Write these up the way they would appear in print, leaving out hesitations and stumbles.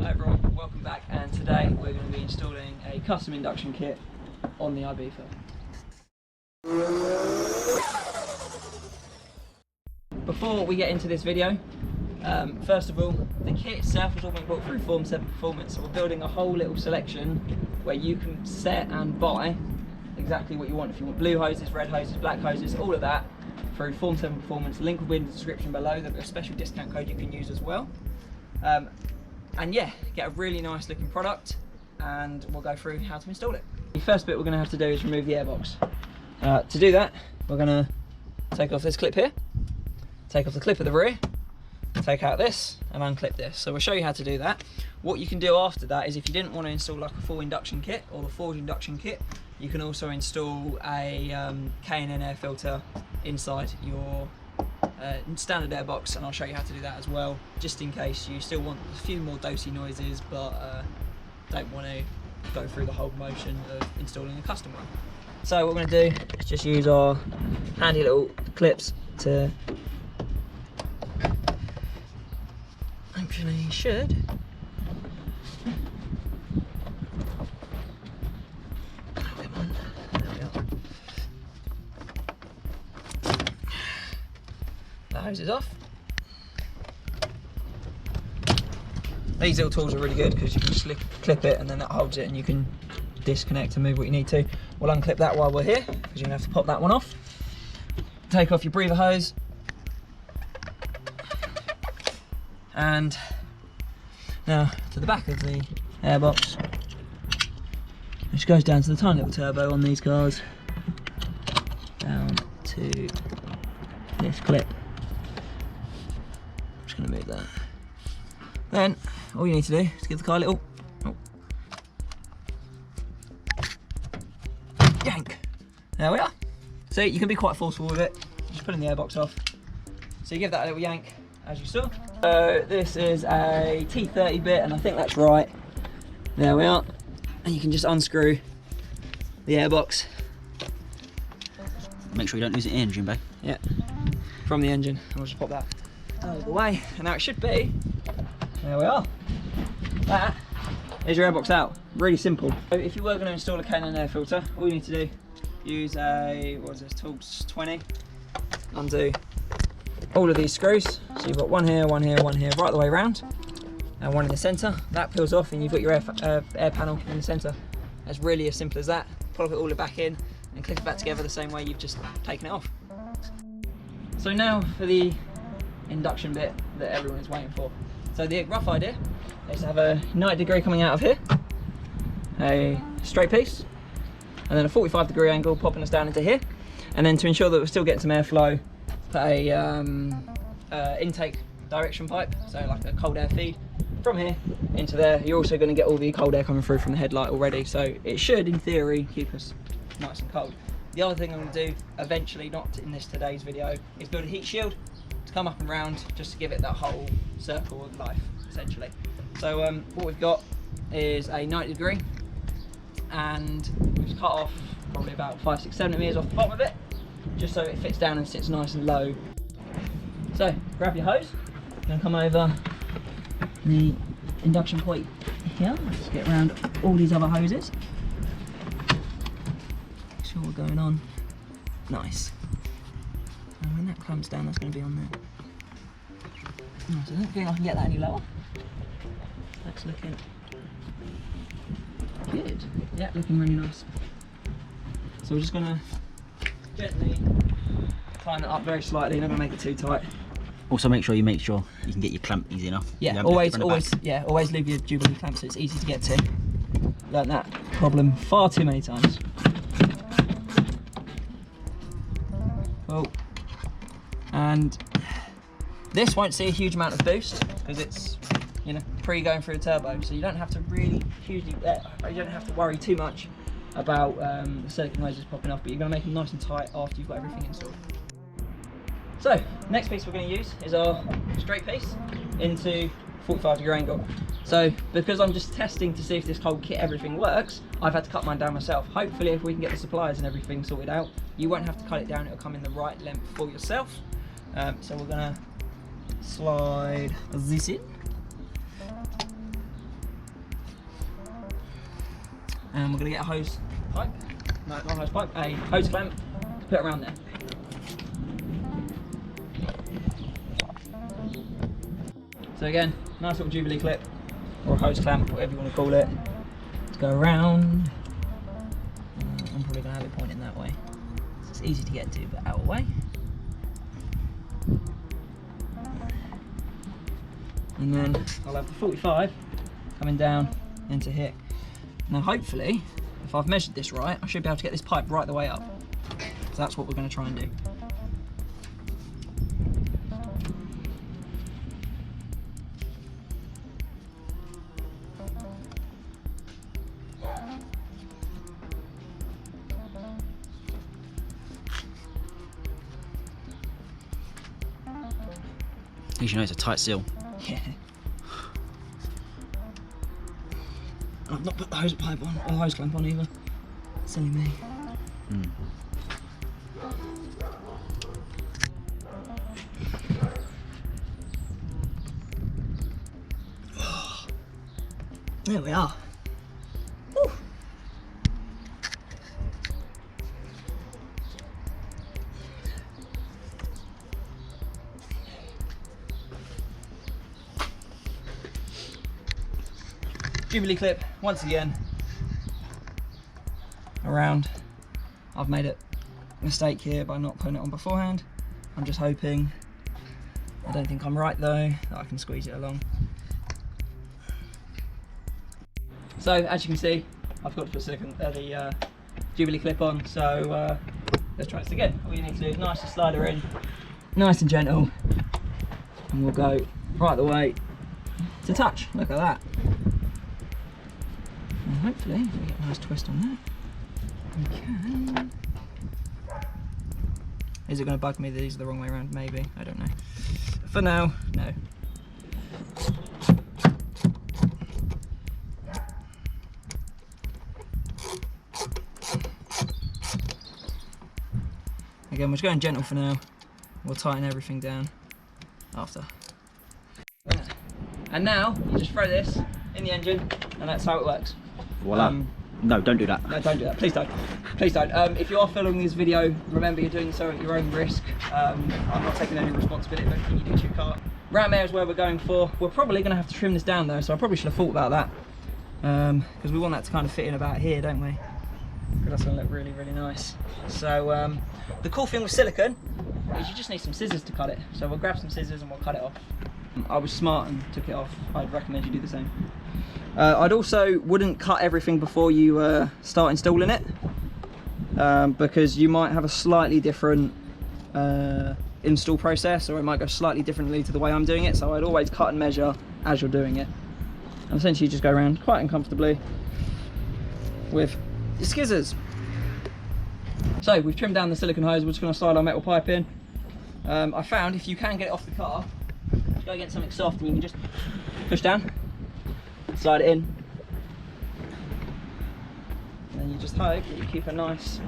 Hi everyone, welcome back, and today we're going to be installing a custom induction kit on the Ibiza. Before we get into this video, first of all, the kit itself has all been bought through Form 7 Performance, so we're building a whole little selection where you can set and buy exactly what you want. If you want blue hoses, red hoses, black hoses, all of that through Form 7 Performance. The link will be in the description below. There'll be a special discount code you can use as well. And yeah, get a really nice looking product, and we'll go through how to install it. The first bit we're going to have to do is remove the airbox. To do that, we're going to take off this clip here, take off the clip at the rear, take out this and unclip this. So we'll show you how to do that. What you can do after that is, if you didn't want to install like a full induction kit or the forged induction kit, you can also install a K&N air filter inside your standard airbox, and I'll show you how to do that as well, just in case you still want a few more dosey noises but don't want to go through the whole motion of installing a custom one. So what we're going to do is just use our handy little clips to actually should hose is off. These little tools are really good because you can just clip it and then that holds it, and you can disconnect and move what you need to. We'll unclip that while we're here because you're gonna have to pop that one off. Take off your breather hose, and now to the back of the airbox, which goes down to the tiny little turbo on these cars, down to this clip. Going to move that. Then all you need to do is give the car a little yank. There we are. So you can be quite forceful with it, just pulling the airbox off. So you give that a little yank, as you saw. So this is a T30 bit, and I think that's right. There we are. And you can just unscrew the airbox. Make sure you don't lose the engine bay. Yeah, from the engine. I'll just pop that out of the way, and now it should be, there we are. That is your airbox out. Really simple. So if you were going to install a K&N air filter, all you need to do, use a, what is this, Torx 20, undo all of these screws. So you've got one here, right the way around, and one in the centre. That peels off and you've got your air panel in the centre. It's really as simple as that. Plop it all back in and clip it back together the same way you've just taken it off. So now for the induction bit that everyone is waiting for. So the rough idea is to have a 90-degree coming out of here, a straight piece, and then a 45-degree angle popping us down into here, and then to ensure that we're still getting some airflow, put a intake direction pipe, so like a cold air feed from here into there. You're also going to get all the cold air coming through from the headlight already, so it should in theory keep us nice and cold. The other thing I'm going to do eventually, not in today's video, is build a heat shield to come up and round, just to give it that whole circle of life essentially. So what we've got is a 90-degree, and we've cut off probably about 5, 6, 7 meters off the bottom of it, just so it fits down and sits nice and low. So grab your hose, you're going to come over the induction point here. Let's get around all these other hoses. Make sure we're going on nice. And when that clamps down, that's going to be on there. Oh, so I don't think I can get that any lower. That's looking good. Yeah, looking really nice. So we're just going to gently climb it up very slightly, not going to make it too tight. Also make sure you can get your clamp easy enough. Yeah, always leave your Jubilee clamp so it's easy to get to. Learned that problem far too many times. Cool. And this won't see a huge amount of boost because it's, you know, pre-going through a turbo, so you don't have to really you don't have to worry too much about the silicone hoses popping off, but you're going to make them nice and tight after you've got everything installed. So next piece we're going to use is our straight piece into 45-degree angle. So because I'm just testing to see if this whole kit everything works, I've had to cut mine down myself. Hopefully if we can get the suppliers and everything sorted out, you won't have to cut it down, it'll come in the right length for yourself. So we're going to slide this in. And we're going to get a hose pipe, no, not a hose pipe, a hose clamp to put around there. So again, nice little Jubilee clip, or a hose clamp, whatever you want to call it, to go around. I'm probably going to have it pointing that way. So it's easy to get to, but out of the way. And then I'll have the 45 coming down into here. Now hopefully, if I've measured this right, I should be able to get this pipe right the way up. So that's what we're going to try and do. At least you know it's a tight seal. Yeah. I've not put the hose pipe on, or the hose clamp on either. Silly me. Mm. There we are. Woo. Jubilee clip, once again, around. I've made a mistake here by not putting it on beforehand. I'm just hoping, I don't think I'm right though, that I can squeeze it along. So as you can see, I've got to put the Jubilee clip on, so let's try this again. All you need to do is nicely slide her in, nice and gentle, and we'll go right the way to touch. Look at that. And hopefully, if we get a nice twist on that, we can. Is it going to bug me that these are the wrong way around? Maybe, I don't know. For now, no. Again, we're just going gentle for now. We'll tighten everything down after. And now, you just throw this in the engine, and that's how it works. Voila. No, don't do that. No, don't do that. Please don't. Please don't. If you are filming this video, remember you're doing so at your own risk. I'm not taking any responsibility for anything you do to your car. Ram air is where we're going for. We're probably going to have to trim this down though, so I probably should have thought about that. Because we want that to kind of fit in about here, don't we? Because that's going to look really, really nice. So the cool thing with silicone is you just need some scissors to cut it. So we'll grab some scissors and we'll cut it off. I was smart and took it off. I'd recommend you do the same. I'd also wouldn't cut everything before you start installing it, because you might have a slightly different install process, or it might go slightly differently to the way I'm doing it. So I'd always cut and measure as you're doing it, and essentially just go around quite uncomfortably with your scissors. So we've trimmed down the silicone hose. We're just going to slide our metal pipe in. I found if you can get it off the car, go against something soft and you can just push down, slide it in, and then you just hope that you keep a nice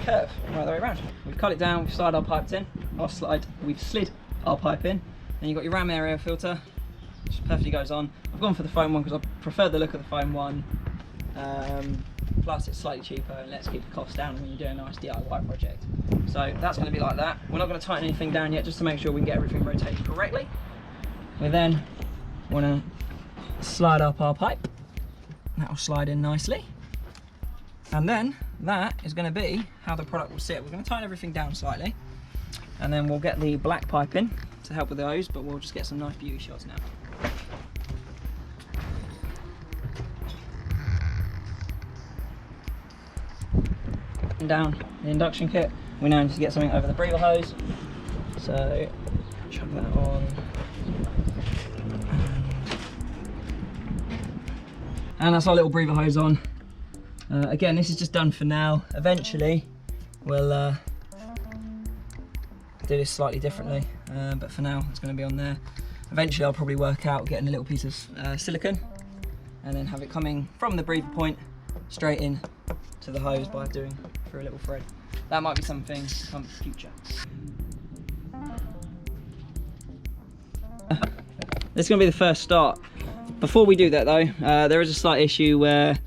curve right the way around. We've cut it down, we've slid our pipes in, we've slid our pipe in, then you've got your ram air filter, which perfectly goes on. I've gone for the foam one because I prefer the look of the foam one, plus it's slightly cheaper and let's keep the cost down when you're doing a nice DIY project. So that's going to be like that. We're not going to tighten anything down yet, just to make sure we can get everything rotated correctly. We then want to slide up our pipe. That will slide in nicely. And then that is going to be how the product will sit. We're going to tighten everything down slightly, and then we'll get the black pipe in to help with the hose, but we'll just get some nice beauty shots now. Down the induction kit, we now need to get something over the breather hose, so chuck that on, and that's our little breather hose on. Again, this is just done for now. Eventually we'll do this slightly differently, but for now it's going to be on there. Eventually I'll probably work out getting a little piece of silicone and then have it coming from the breather point straight in to the hose by doing through a little thread. That might be something to come in the future. This is going to be the first start. Before we do that though, there is a slight issue where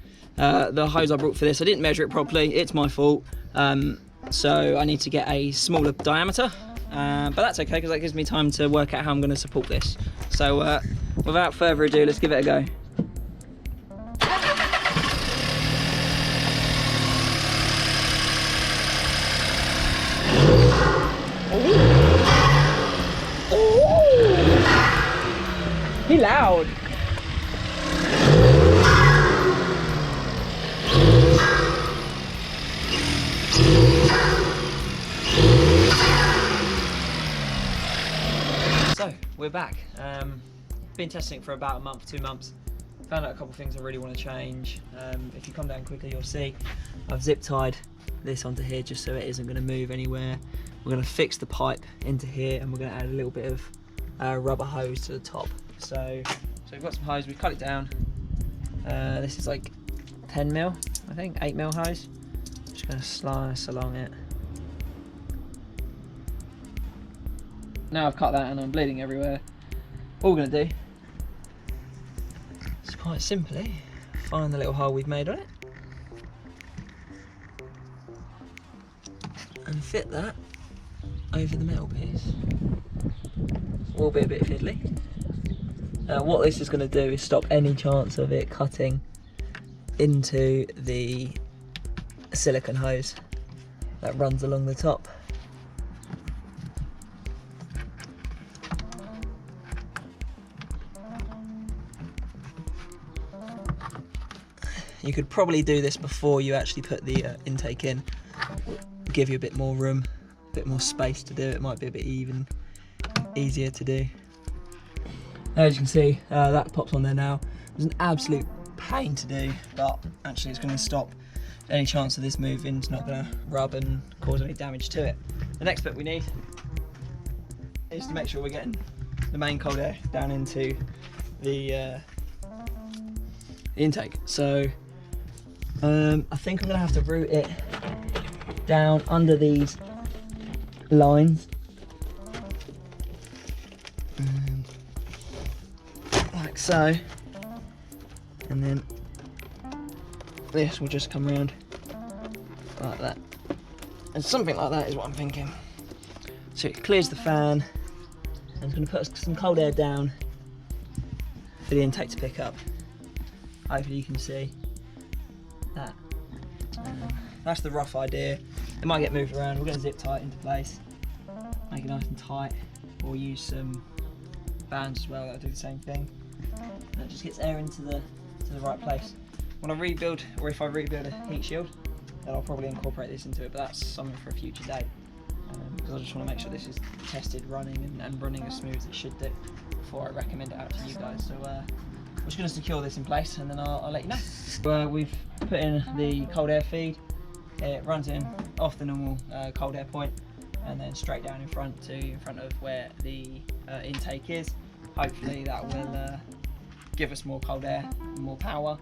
the hose I brought for this, I didn't measure it properly, it's my fault. So I need to get a smaller diameter, but that's okay because that gives me time to work out how I'm going to support this. So without further ado, let's give it a go. He loud. So we're back. Been testing it for about a month, 2 months. Found out a couple of things I really want to change. If you come down quickly, you'll see I've zip tied this onto here just so it isn't going to move anywhere. We're going to fix the pipe into here, and we're going to add a little bit of rubber hose to the top. So we've got some hose. We've cut it down. This is like 10 mil, I think, 8 mil hose. Just going to slice along it. Now I've cut that and I'm bleeding everywhere. All we're going to do is quite simply find the little hole we've made on it and fit that over the metal piece. Will be a bit fiddly. What this is going to do is stop any chance of it cutting into the silicone hose that runs along the top. You could probably do this before you actually put the intake in. Give you a bit more room, a bit more space to do it. It might be a bit easier to do. As you can see, that pops on there now. It's an absolute pain to do, but actually it's going to stop any chance of this moving. It's not going to rub and cause any damage to it. The next bit we need is to make sure we're getting the main cold air down into the intake. So I think I'm going to have to route it down under these lines. Like so. And then this will just come around like that. And something like that is what I'm thinking. So it clears the fan, and it's going to put some cold air down for the intake to pick up. Hopefully you can see that. That's the rough idea. It might get moved around. We're going to zip tie it into place, make it nice and tight, or use some bands as well that'll do the same thing. And it just gets air into the right place. When I rebuild, or if I rebuild a heat shield, then I'll probably incorporate this into it, but that's something for a future date. Because I just want to make sure this is tested, running, and running as smooth as it should do before I recommend it out to you guys. So I'm just going to secure this in place, and then I'll let you know. We've put in the cold air feed. It runs in off the normal cold air point, and then straight down in front of where the intake is. Hopefully that will give us more cold air, more power.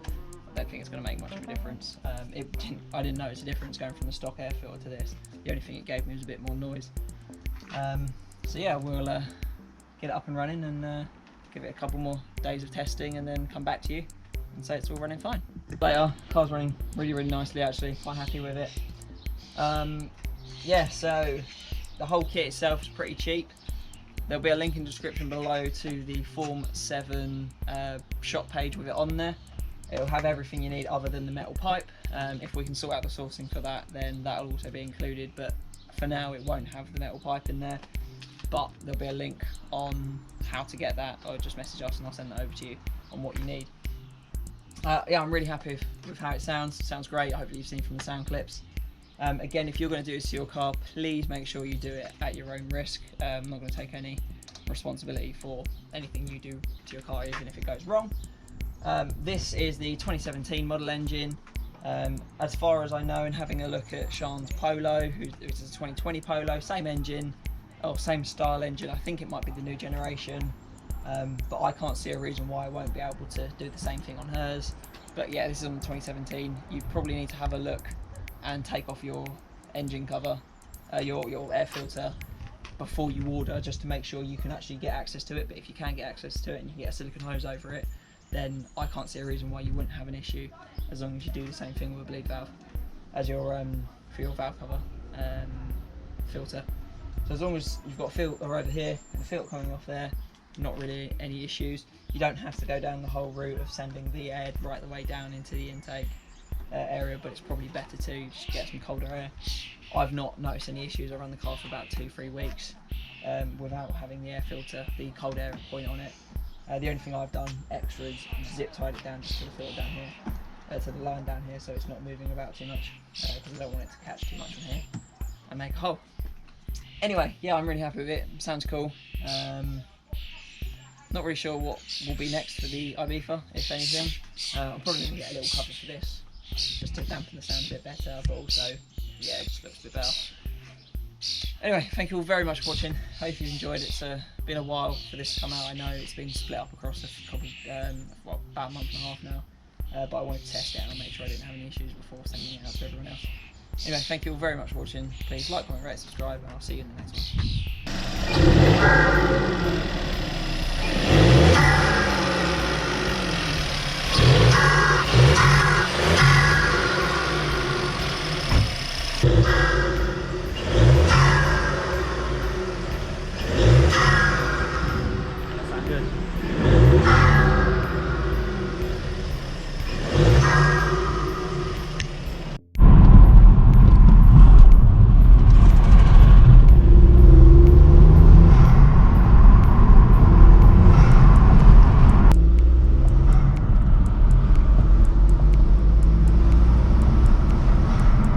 I don't think it's going to make much of a difference. I didn't notice a difference going from the stock air filter to this. The only thing it gave me was a bit more noise. So yeah, we'll get it up and running and give it a couple more days of testing, and then come back to you and say it's all running fine. Later, car's running really nicely actually, quite happy with it. Yeah, so the whole kit itself is pretty cheap. There'll be a link in the description below to the Form 7 shop page with it on there. It'll have everything you need other than the metal pipe. If we can sort out the sourcing for that, then that'll also be included, but for now it won't have the metal pipe in there. But there'll be a link on how to get that, or just message us and I'll send that over to you on what you need. Yeah, I'm really happy with how it sounds. It sounds great. Hopefully you've seen from the sound clips. Again, if you're going to do this to your car, please make sure you do it at your own risk. I'm not going to take any responsibility for anything you do to your car, even if it goes wrong. This is the 2017 model engine. As far as I know, and having a look at Sean's Polo, which is a 2020 Polo, same engine, or same style engine. I think it might be the new generation, but I can't see a reason why I won't be able to do the same thing on hers. But yeah, this is on the 2017. You probably need to have a look and take off your engine cover, your air filter, before you order, just to make sure you can actually get access to it. But if you can get access to it and you can get a silicone hose over it, then I can't see a reason why you wouldn't have an issue, as long as you do the same thing with a bleed valve as your for your valve cover filter. So as long as you've got a filter over here and a filter coming off there, not really any issues. You don't have to go down the whole route of sending the air right the way down into the intake area, but it's probably better to just get some colder air. I've not noticed any issues. I run the car for about 2-3 weeks without having the air filter, the cold air point on it. The only thing I've done extra is zip tied it down just to the filter down here, to the line down here, so it's not moving about too much, because I don't want it to catch too much on here and make a hole. Anyway, yeah, I'm really happy with it. Sounds cool. Not really sure what will be next for the Ibiza, if anything. I'm probably going to get a little cover for this, just to dampen the sound a bit better, but also, yeah, it just looks a bit better. Anyway, thank you all very much for watching. Hope you've enjoyed it. It's been a while for this to come out. I know it's been split up across about a month and a half now, but I wanted to test it out and make sure I didn't have any issues before sending it out to everyone else. Anyway, thank you all very much for watching. Please like, comment, rate, subscribe, and I'll see you in the next one.